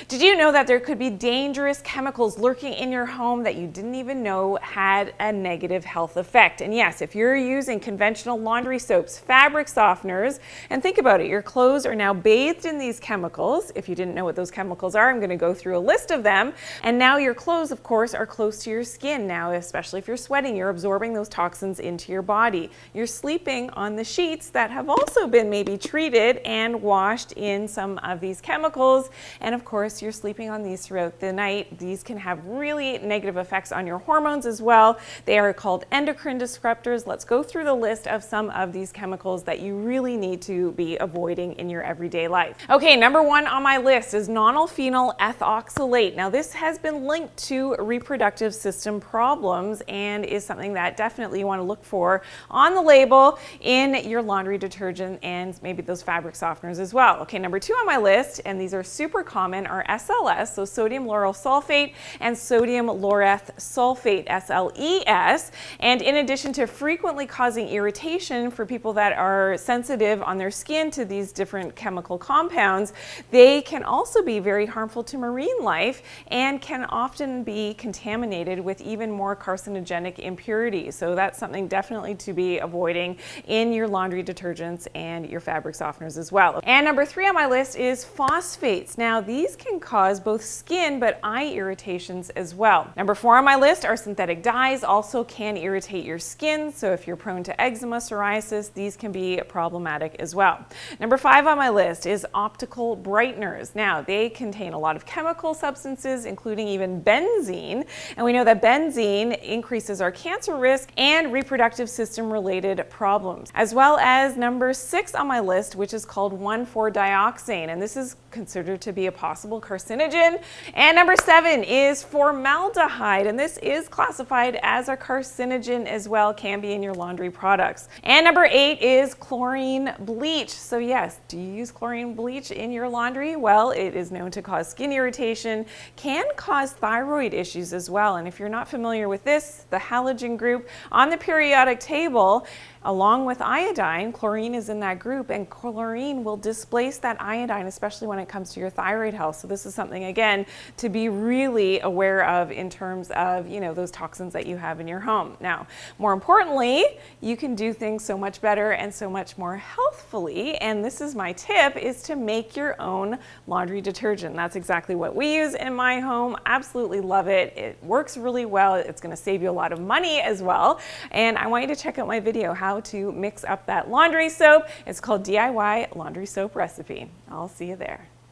Did you know that there could be dangerous chemicals lurking in your home that you didn't even know had a negative health effect? And yes, if you're using conventional laundry soaps, fabric softeners, and think about it, your clothes are now bathed in these chemicals. If you didn't know what those chemicals are, I'm going to go through a list of them. And now your clothes, of course, are close to your skin now, especially if you're sweating, you're absorbing those toxins into your body. You're sleeping on the sheets that have also been maybe treated and washed in some of these chemicals. And of course, you're sleeping on these throughout the night. These can have really negative effects on your hormones as well. They are called endocrine disruptors. Let's go through the list of some of these chemicals that you really need to be avoiding in your everyday life. Okay, number one on my list is nonylphenol ethoxylate. Now, this has been linked to reproductive system problems and is something that definitely you want to look for on the label in your laundry detergent and maybe those fabric softeners as well. Okay, number two on my list, and these are super common, are SLS, so sodium lauryl sulfate and sodium Laureth sulfate, SLES. And in addition to frequently causing irritation for people that are sensitive on their skin to these different chemical compounds, they can also be very harmful to marine life and can often be contaminated with even more carcinogenic impurities. So that's something definitely to be avoiding in your laundry detergents and your fabric softeners as well. And number three on my list is phosphates. Now, these can cause both skin but eye irritations as well. Number four on my list are synthetic dyes, also can irritate your skin. So if you're prone to eczema, psoriasis, these can be problematic as well. Number five on my list is optical brighteners. Now, they contain a lot of chemical substances, including even benzene. And we know that benzene increases our cancer risk and reproductive system related problems. As well as number six on my list, which is called 1,4-dioxane. And this is considered to be a possible carcinogen. And number seven is formaldehyde. And this is classified as a carcinogen as well, can be in your laundry products. And number eight is chlorine bleach. So yes, do you use chlorine bleach in your laundry? Well, it is known to cause skin irritation, can cause thyroid issues as well. And if you're not familiar with this, the halogen group on the periodic table, along with iodine, chlorine is in that group, and chlorine will displace that iodine, especially when it comes to your thyroid health. So this is something, again, to be really aware of in terms of, those toxins that you have in your home. Now, more importantly, you can do things so much better and so much more healthfully. And this is my tip, is to make your own laundry detergent. That's exactly what we use in my home. Absolutely love it. It works really well. It's going to save you a lot of money as well. And I want you to check out my video, how to mix up that laundry soap. It's called DIY Laundry Soap Recipe. I'll see you there.